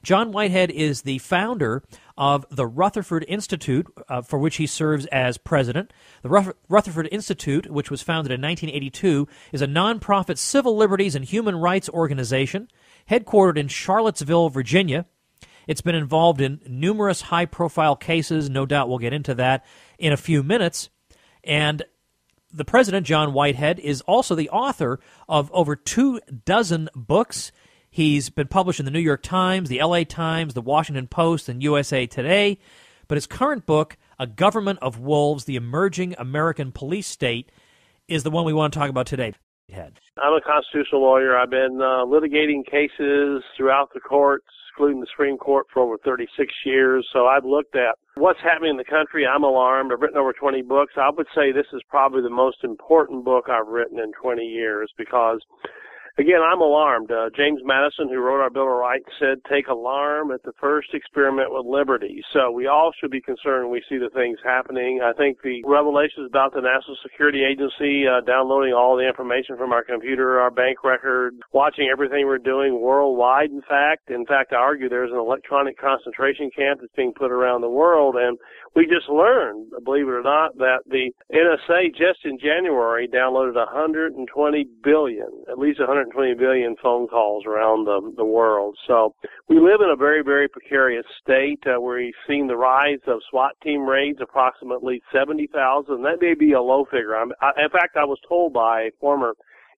John Whitehead is the founder of the Rutherford Institute, for which he serves as president. The Rutherford Institute, which was founded in 1982, is a nonprofit civil liberties and human rights organization headquartered in Charlottesville, Virginia. It's been involved in numerous high-profile cases. No doubt we'll get into that in a few minutes. And the president, John Whitehead, is also the author of over 24 books. He's been published in the New York Times, the LA Times, the Washington Post, and USA Today. But his current book, A Government of Wolves, The Emerging American Police State, is the one we want to talk about today. I'm a constitutional lawyer. I've been litigating cases throughout the courts, including the Supreme Court, for over 36 years. So I've looked at what's happening in the country. I'm alarmed. I've written over 20 books. I would say this is probably the most important book I've written in 20 years because, again, I'm alarmed. James Madison, who wrote our Bill of Rights, said, take alarm at the first experiment with liberty. So we all should be concerned when we see the things happening. I think the revelations about the National Security Agency downloading all the information from our computer, our bank record, watching everything we're doing worldwide, in fact. I argue there's an electronic concentration camp that's being put around the world, and we just learned, believe it or not, that the NSA just in January downloaded 120 billion, at least 120 billion phone calls around the world. So we live in a very, very precarious state. We've seen the rise of SWAT team raids, approximately 70,000. That may be a low figure. In fact, I was told by a former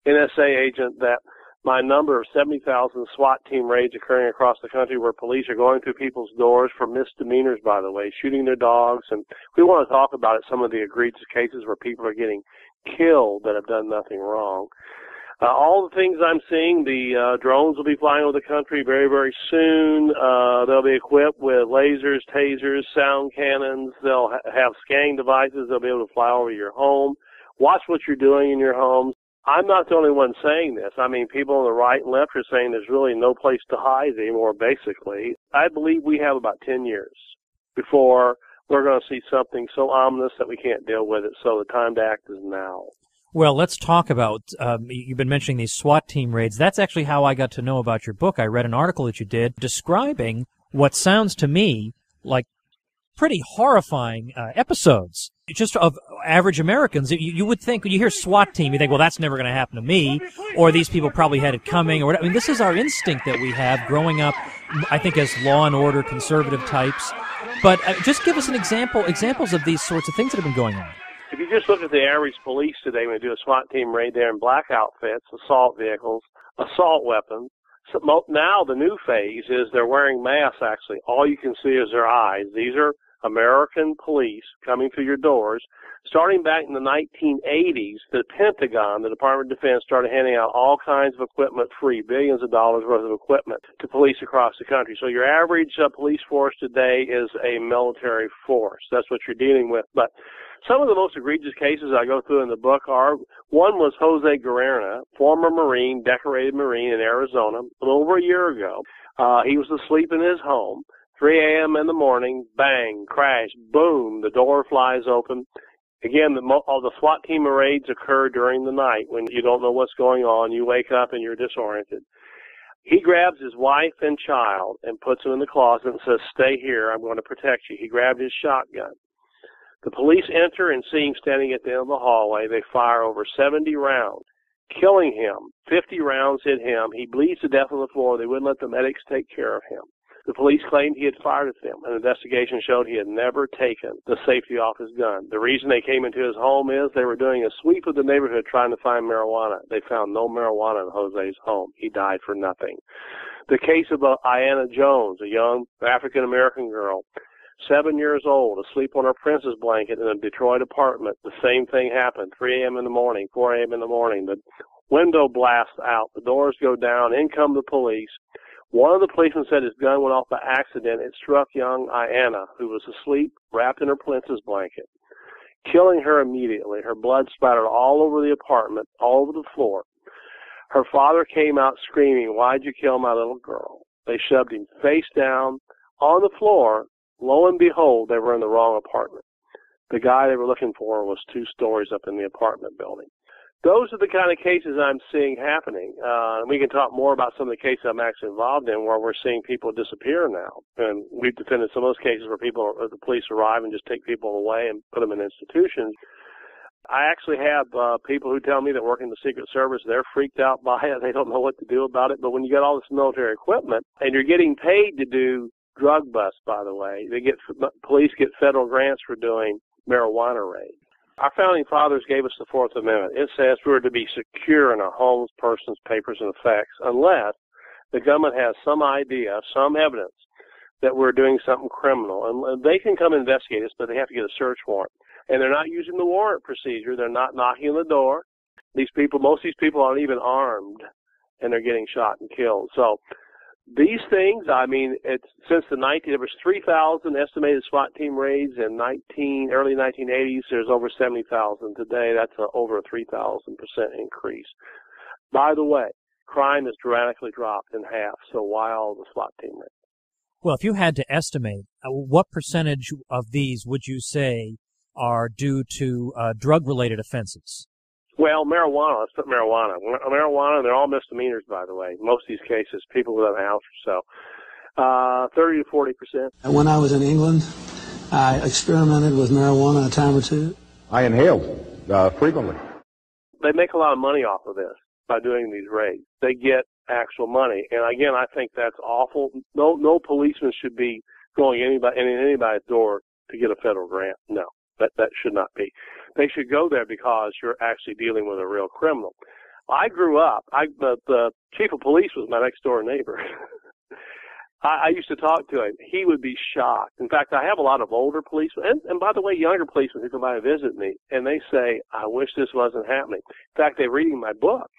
NSA agent that my number of 70,000 SWAT team raids occurring across the country where police are going through people's doors for misdemeanors, by the way, shooting their dogs. And we want to talk about it, some of the egregious cases where people are getting killed that have done nothing wrong. All the things I'm seeing, the drones will be flying over the country very, very soon. They'll be equipped with lasers, tasers, sound cannons. They'll have scanning devices. They'll be able to fly over your home. Watch what you're doing in your homes. I'm not the only one saying this. I mean, people on the right and left are saying there's really no place to hide anymore, basically. I believe we have about 10 years before we're going to see something so ominous that we can't deal with it. So the time to act is now. Well, let's talk about, you've been mentioning these SWAT team raids. That's actually how I got to know about your book. I read an article that you did describing what sounds to me like pretty horrifying episodes just of average Americans. You would think, when you hear SWAT team, you think, well, that's never going to happen to me, or these people probably had it coming, or whatever. I mean, this is our instinct that we have growing up, I think, as law and order conservative types. But just give us examples of these sorts of things that have been going on. If you just look at the average police today, when they do a SWAT team raid, they're in black outfits, assault vehicles, assault weapons. So now the new phase is they're wearing masks, actually. All you can see is their eyes. These are American police coming through your doors. Starting back in the 1980s, the Pentagon, the Department of Defense, started handing out all kinds of equipment free, billions of dollars worth of equipment to police across the country. So your average police force today is a military force. That's what you're dealing with. But some of the most egregious cases I go through in the book are, one was Jose Guerrera, former Marine, decorated Marine in Arizona, a little over a year ago. He was asleep in his home. 3 a.m. in the morning, bang, crash, boom, the door flies open. Again, all the SWAT team raids occur during the night when you don't know what's going on. You wake up and you're disoriented. He grabs his wife and child and puts them in the closet and says, stay here, I'm going to protect you. He grabbed his shotgun. The police enter and see him standing at the end of the hallway. They fire over 70 rounds, killing him. 50 rounds hit him. He bleeds to death on the floor. They wouldn't let the medics take care of him. The police claimed he had fired at them. An investigation showed he had never taken the safety off his gun. The reason they came into his home is they were doing a sweep of the neighborhood trying to find marijuana. They found no marijuana in Jose's home. He died for nothing. The case of Ayanna Jones, a young African-American girl, 7 years old, asleep on her princess blanket in a Detroit apartment. The same thing happened. 3 a.m. in the morning, 4 a.m. in the morning. The window blasts out. The doors go down. In come the police. One of the policemen said his gun went off by accident. It struck young Ayanna, who was asleep, wrapped in her princess blanket, killing her immediately. Her blood splattered all over the apartment, all over the floor. Her father came out screaming, why'd you kill my little girl? They shoved him face down on the floor. Lo and behold, they were in the wrong apartment. The guy they were looking for was 2 stories up in the apartment building. Those are the kind of cases I'm seeing happening. And we can talk more about some of the cases I'm actually involved in where we're seeing people disappear now. And we've defended some of those cases where the police arrive and just take people away and put them in institutions. I actually have people who tell me that work in the Secret Service, they're freaked out by it. They don't know what to do about it. But when you get all this military equipment and you're getting paid to do drug busts, by the way, police get federal grants for doing marijuana raids. Our founding fathers gave us the Fourth Amendment. It says we're to be secure in our homes, persons, papers, and effects unless the government has some idea, some evidence that we're doing something criminal. And they can come investigate us, but they have to get a search warrant. And they're not using the warrant procedure. They're not knocking on the door. Most of these people aren't even armed, and they're getting shot and killed. So these things, I mean, there was 3,000 estimated SWAT team raids in early 1980s. There's over 70,000 today. That's over a 3,000% increase. By the way, crime has dramatically dropped in half. So why all the SWAT team raids? Well, if you had to estimate, what percentage of these would you say are due to drug-related offenses? Well, marijuana, let's put marijuana. Marijuana, they're all misdemeanors, by the way. Most of these cases, people without a house or so. 30 to 40%. When I was in England, I experimented with marijuana a time or two. I inhaled frequently. They make a lot of money off of this by doing these raids. They get actual money. And again, I think that's awful. No policeman should be going in anybody's door to get a federal grant. No. That should not be. They should go there because you're actually dealing with a real criminal. I grew up, the chief of police was my next door neighbor. I used to talk to him. He would be shocked. In fact, I have a lot of older policemen, and by the way, younger policemen who come by and visit me, and they say, I wish this wasn't happening. In fact, they're reading my book,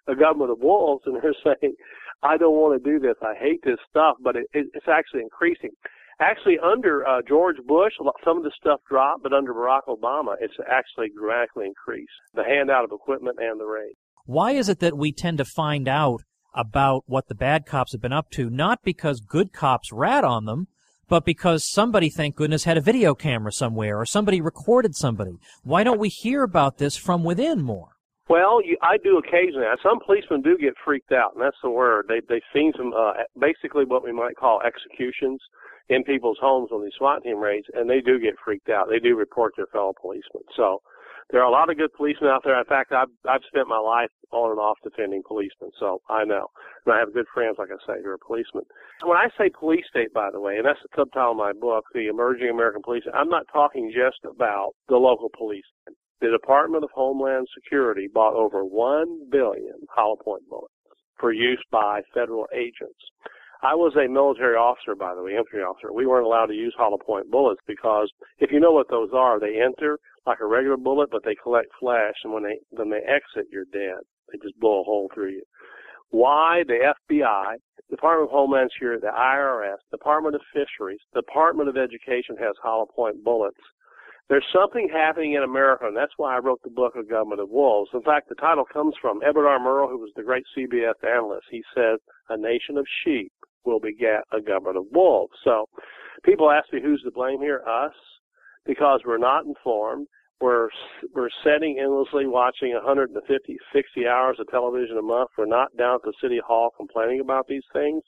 The Government of Wolves, and they're saying, I don't want to do this. I hate this stuff, but it's actually increasing. Actually, under George Bush, some of the stuff dropped, but under Barack Obama, it's actually dramatically increased, the handout of equipment and the raid. Why is it that we tend to find out about what the bad cops have been up to, not because good cops rat on them, but because somebody, thank goodness, had a video camera somewhere or somebody recorded somebody? Why don't we hear about this from within more? Well, I do occasionally. Some policemen do get freaked out, and that's the word. They've seen some, basically what we might call executions in people's homes on these SWAT team raids, and they do get freaked out. They do report their fellow policemen. So there are a lot of good policemen out there. In fact, I've spent my life on and off defending policemen, so I know. And I have good friends, like I say, who are policemen. When I say police state, by the way, and that's the subtitle of my book, The Emerging American Police, I'm not talking just about the local police. The Department of Homeland Security bought over 1 billion hollow point bullets for use by federal agents. I was a military officer, by the way, infantry officer. We weren't allowed to use hollow point bullets because if you know what those are, they enter like a regular bullet, but they collect flash, and when they exit, you're dead. They just blow a hole through you. Why the FBI, Department of Homeland Security, the IRS, Department of Fisheries, Department of Education has hollow point bullets? There's something happening in America, and that's why I wrote the book, A Government of Wolves. In fact, the title comes from Edward R. Murrow, who was the great CBS analyst. He said, a nation of sheep will beget a government of wolves. So people ask me who's to blame here, us, because we're not informed. We're sitting endlessly watching 150, 60 hours of television a month. We're not down at the city hall complaining about these things.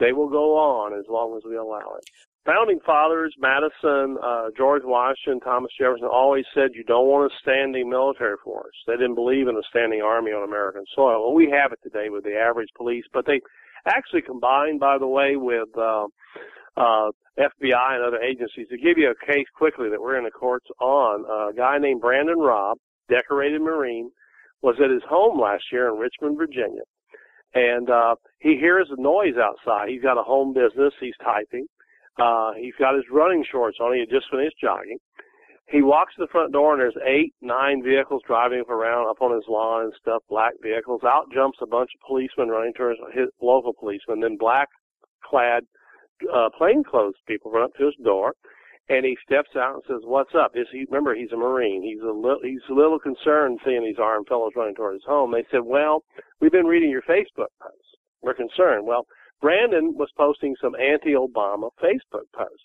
They will go on as long as we allow it. Founding fathers, Madison, George Washington, Thomas Jefferson, always said you don't want a standing military force. They didn't believe in a standing army on American soil. Well, we have it today with the average police, but they actually combined, by the way, with FBI and other agencies. To give you a case quickly that we're in the courts on, a guy named Brandon Robb, decorated Marine, was at his home last year in Richmond, Virginia. And he hears a noise outside. He's got a home business. He's typing. He's got his running shorts on. He had just finished jogging. He walks to the front door, and there's 8, 9 vehicles driving around up on his lawn and stuff, black vehicles. Out jumps a bunch of policemen running towards his local policemen. Then black-clad plainclothes people run up to his door, and he steps out and says, what's up? Remember, he's a Marine. He's a little concerned seeing these armed fellows running toward his home. They said, well, we've been reading your Facebook posts. We're concerned. Well, Brandon was posting some anti-Obama Facebook posts.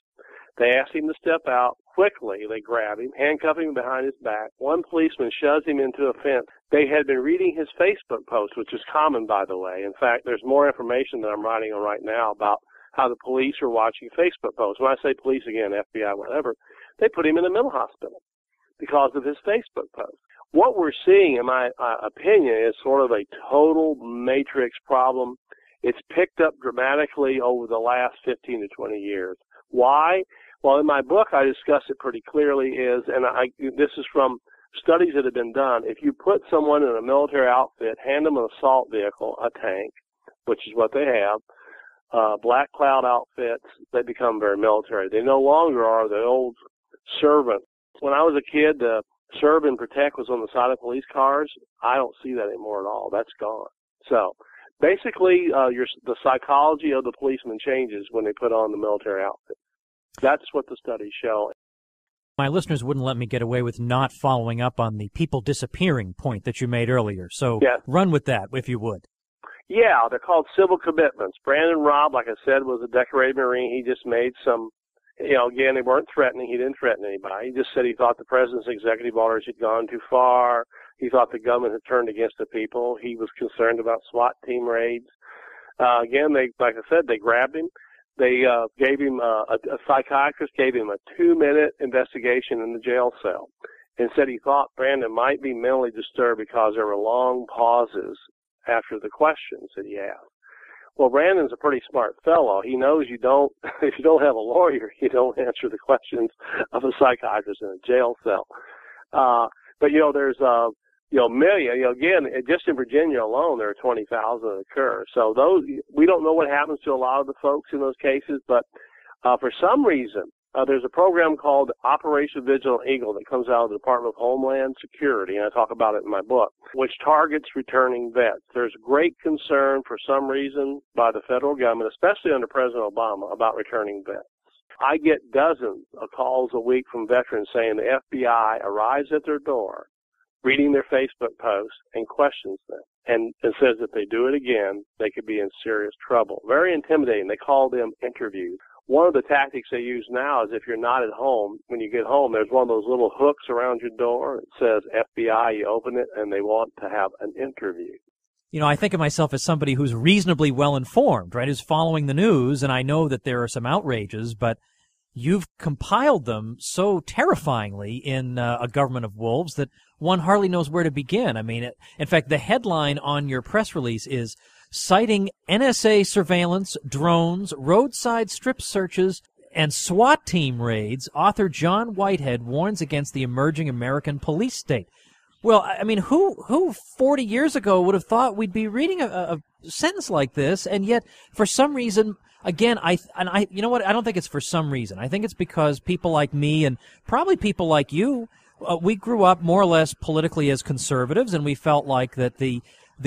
They asked him to step out. quickly, they grab him, handcuff him behind his back. One policeman shoves him into a fence. They had been reading his Facebook post, which is common, by the way. In fact, there's more information that I'm writing on right now about how the police are watching Facebook posts. When I say police, again, FBI, whatever, they put him in a mental hospital because of his Facebook post. What we're seeing, in my opinion, is sort of a total matrix problem. It's picked up dramatically over the last 15 to 20 years. Why? Well, in my book, I discuss it pretty clearly this is from studies that have been done. If you put someone in a military outfit, hand them an assault vehicle, a tank, which is what they have, black cloud outfits, they become very military. They no longer are the old servant. When I was a kid, serve and protect was on the side of police cars. I don't see that anymore at all. That's gone. So basically, the psychology of the policeman changes when they put on the military outfit. That's what the studies show. My listeners wouldn't let me get away with not following up on the people disappearing point that you made earlier. So Run with that, if you would. Yeah, they're called civil commitments. Brandon Robb, like I said, was a decorated Marine. He just made some, again, they weren't threatening. He didn't threaten anybody. He just said he thought the president's executive orders had gone too far. He thought the government had turned against the people. He was concerned about SWAT team raids. Again, like I said, they grabbed him. They gave him a psychiatrist gave him a 2-minute investigation in the jail cell and said he thought Brandon might be mentally disturbed because there were long pauses after the questions that he asked. Well, Brandon's a pretty smart fellow. He knows if you don't have a lawyer, you don't answer the questions of a psychiatrist in a jail cell. But there's million. Again, just in Virginia alone, there are 20,000 that occur. So we don't know what happens to a lot of the folks in those cases, but for some reason, there's a program called Operation Vigilant Eagle that comes out of the Department of Homeland Security, and I talk about it in my book, which targets returning vets. There's great concern for some reason by the federal government, especially under President Obama, about returning vets. I get dozens of calls a week from veterans saying the FBI arrives at their door, reading their Facebook posts, and questions them, and says if they do it again, they could be in serious trouble. Very intimidating. They call them interviews. One of the tactics they use now is if you're not at home, when you get home, there's one of those little hooks around your door. It says FBI. You open it, and they want to have an interview. I think of myself as somebody who's reasonably well informed, right, who's following the news, and I know that there are some outrages, but you've compiled them so terrifyingly in A Government of Wolves that one hardly knows where to begin. I mean, in fact, the headline on your press release is citing NSA surveillance, drones, roadside strip searches, and SWAT team raids, author John Whitehead warns against the emerging American police state. Well, I mean, who 40 years ago would have thought we'd be reading a sentence like this, and yet, for some reason, again, you know what? I don't think it's for some reason. I think it's because people like me and probably people like you, we grew up more or less politically as conservatives, and we felt like that the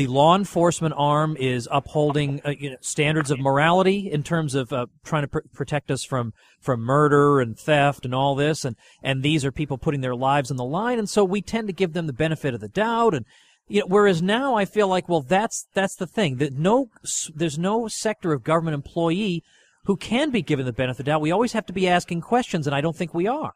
law enforcement arm is upholding standards of morality in terms of trying to protect us from murder and theft and all this, and these are people putting their lives on the line, and so we tend to give them the benefit of the doubt. And whereas now I feel like, well, that's the thing, that there's no sector of government employee who can be given the benefit of the doubt. We always have to be asking questions, and I don't think we are.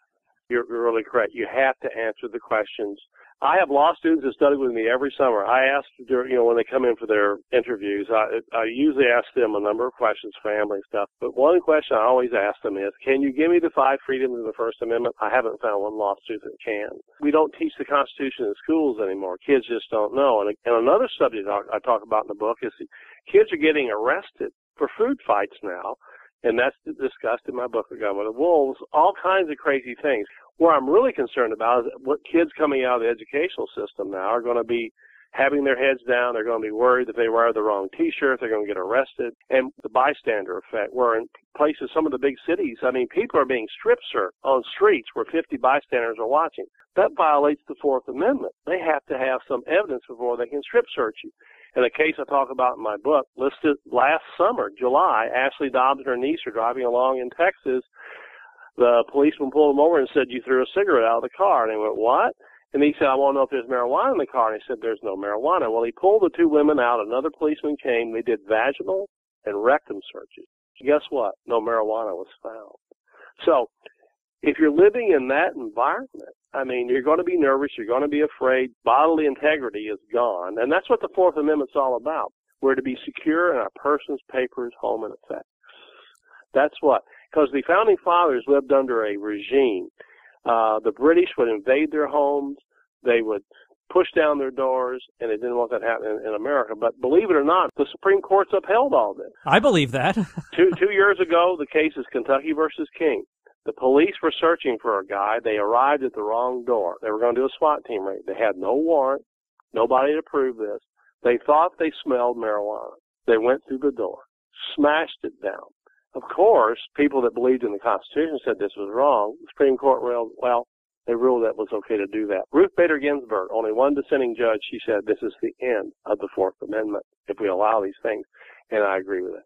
You're really correct. You have to answer the questions. I have law students that study with me every summer. I ask, when they come in for their interviews, I usually ask them a number of questions, family stuff. But one question I always ask them is, can you give me the 5 freedoms of the First Amendment? I haven't found one law student that can. We don't teach the Constitution in schools anymore. Kids just don't know. And another subject I talk about in the book is kids are getting arrested for food fights now. And that's discussed in my book, The Government of Wolves, all kinds of crazy things. Where I'm really concerned about is what kids coming out of the educational system now are going to be having their heads down. They're going to be worried that they wear the wrong T-shirt. They're going to get arrested. And the bystander effect, where in places, some of the big cities, I mean, people are being strip searched on streets where 50 bystanders are watching. That violates the Fourth Amendment. They have to have some evidence before they can strip search you. In a case I talk about in my book, listed last summer, July, Ashley Dobbs and her niece are driving along in Texas. The policeman pulled them over and said, you threw a cigarette out of the car. And they went, what? And he said, I want to know if there's marijuana in the car. And he said, there's no marijuana. Well, he pulled the 2 women out. Another policeman came. They did vaginal and rectum searches. Guess what? No marijuana was found. So if you're living in that environment, I mean, you're going to be nervous, you're going to be afraid, bodily integrity is gone, and that's what the Fourth Amendment's all about. We're to be secure in our persons, papers, home, and effects. That's what, because the Founding Fathers lived under a regime. The British would invade their homes, they would push down their doors, and they didn't want that happening in America. But believe it or not, the Supreme Court's upheld all this. I believe that. Two years ago, the case is Kentucky versus King. The police were searching for a guy. They arrived at the wrong door. They were going to do a SWAT team raid. They had no warrant, nobody to prove this. They thought they smelled marijuana. They went through the door, smashed it down. Of course, people that believed in the Constitution said this was wrong. The Supreme Court ruled, they ruled that it was okay to do that. Ruth Bader Ginsburg, only one dissenting judge, she said this is the end of the Fourth Amendment if we allow these things, and I agree with it.